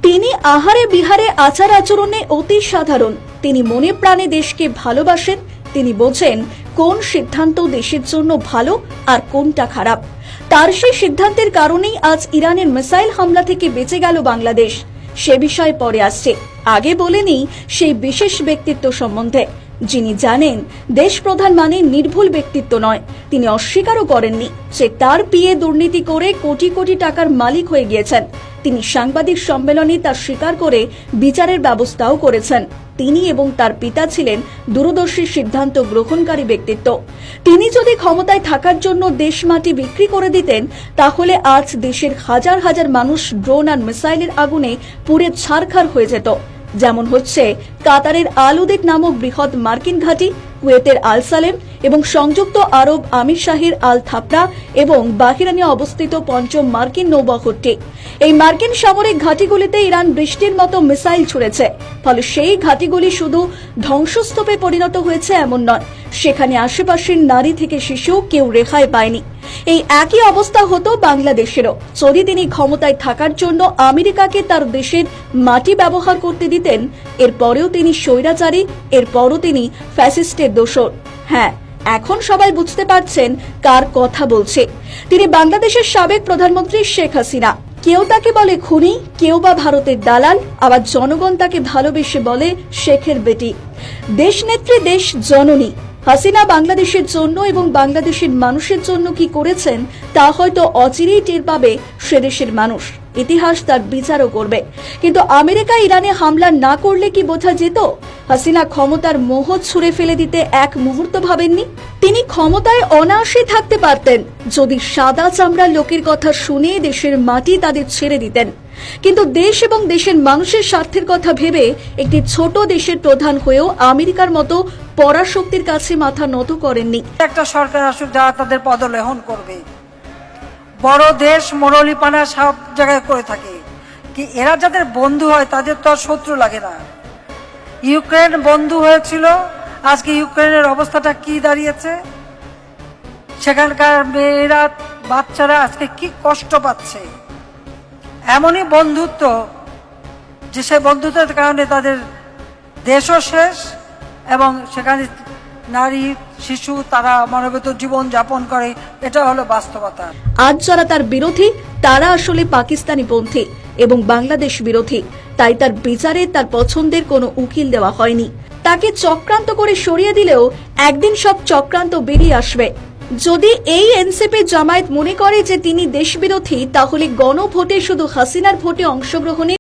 তিনি আহারে বিহারে আচার আচরণে অতি সাধারণ। তিনি মনে প্রাণে দেশকে ভালোবাসেন। তিনি বোঝেন কোন সিদ্ধান্ত দেশের জন্য ভালো আর কোনটা খারাপ। তার সেই সিদ্ধান্তের কারণেই আজ ইরানের মিসাইল হামলা থেকে বেঁচে গেল বাংলাদেশ। সে বিষয়ে পরে আসছে, আগে বলে নিই সেই বিশেষ ব্যক্তিত্ব সম্বন্ধে, যিনি জানেন দেশ প্রধান মানে নির্ভুল ব্যক্তিত্ব নয়। তিনি অস্বীকারও করেননি যে তার পিএ দুর্নীতি করে কোটি কোটি টাকার মালিক হয়ে গিয়েছেন। তিনি সাংবাদিক সম্মেলনে তা স্বীকার করে বিচারের ব্যবস্থাও করেছেন। তিনি এবং তার পিতা ছিলেন দূরদর্শী সিদ্ধান্ত গ্রহণকারী ব্যক্তিত্ব। তিনি যদি ক্ষমতায় থাকার জন্য দেশ মাটি বিক্রি করে দিতেন, তাহলে আজ দেশের হাজার হাজার মানুষ ড্রোন আর মিসাইলের আগুনে পুড়ে ছারখার হয়ে যেত। যেমন হচ্ছে কাতারের আল উদেদ নামক বৃহৎ মার্কিন ঘাঁটি, কুয়েতের আল সালেম এবং সংযুক্ত আরব আমিরশাহীর আল থাপরা এবং বাহরাইনে অবস্থিত পঞ্চম মার্কিন নৌবহরটি। এই মার্কিন সামরিক ঘাঁটিগুলিতে ইরান বৃষ্টির মতো মিসাইল ছুড়েছে। ফলে সেই ঘাঁটিগুলি শুধু ধ্বংসস্তূপে পরিণত হয়েছে এমন নয়, সেখানে আশেপাশের নারী থেকে শিশু কেউ রেহাই পায়নি। এই একই অবস্থা হতো বাংলাদেশেরও যদি তিনি ক্ষমতায় থাকার জন্য আমেরিকাকে তার দেশের মাটি ব্যবহার করতে দিতেন। এরপরেও তিনি স্বৈরাচারী, এরপরও তিনি ফ্যাসিস্টের দোসর। হ্যাঁ, এখন সবাই বুঝতে পারছেন কার কথা বলছে। তিনি বাংলাদেশের সাবেক প্রধানমন্ত্রী শেখ হাসিনা। কেউ তাকে বলে খুনি, কেউ বা ভারতের দালাল, আবার জনগণ তাকে ভালোবেসে বলে শেখের বেটি। দেশ নেত্রী, দেশ জননী হাসিনা বাংলাদেশের জন্য এবং বাংলাদেশের মানুষের জন্য কি করেছেন তা হয়তো অচিরেই টের পাবে সে দেশের মানুষ। ইতিহাস তার বিচারও করবে। কিন্তু আমেরিকা ইরানে হামলা না করলে কি বোঝা যেত হাসিনা ক্ষমতার মোহ ছুঁড়ে ফেলে দিতে এক মুহূর্ত ভাবেননি? তিনি ক্ষমতায় অনায়াসে থাকতে পারতেন যদি সাদা চামড়ার লোকের কথা শুনে দেশের মাটি তাদের ছেড়ে দিতেন। কিন্তু দেশ এবং দেশের মানুষের স্বার্থের কথা ভেবে একটি ছোট দেশের প্রধান হয়েও আমেরিকার মতো পরাশক্তির কাছে মাথা নত করেননি। একটা সরকার আসুক যারা তাদের পদলেহন করবে। বড় দেশ মোরলিপানা সব জায়গায় করে থাকে, কি এরা যাদের বন্ধু হয় তাদের তো আর শত্রু লাগে না। ইউক্রেন বন্ধু হয়েছিল, আজকে ইউক্রেনের অবস্থাটা কি দাঁড়িয়েছে, সেখানকার মেয়েরা বাচ্চারা আজকে কি কষ্ট পাচ্ছে। এমনই বন্ধুত্ব যে সে বন্ধুত্বের কারণে তাদের দেশও শেষ এবং সেখানে নারী শিশু তারা মানবেতর জীবন যাপন করে। এটা হলো বাস্তবতা। আজ যারা তার বিরোধী তারা আসলে পাকিস্তানি পন্থী এবং বাংলাদেশ বিরোধী। তাই তার বিচারে তার পছন্দের কোনো উকিল দেওয়া হয়নি। তাকে চক্রান্ত করে সরিয়ে দিলেও একদিন সব চক্রান্ত বেরিয়ে আসবে। যদি এই এনসিপি জামায়াত মনে করে যে তিনি দেশবিরোধী, তাহলে গণভোটে শুধু হাসিনার ভোটে অংশগ্রহণে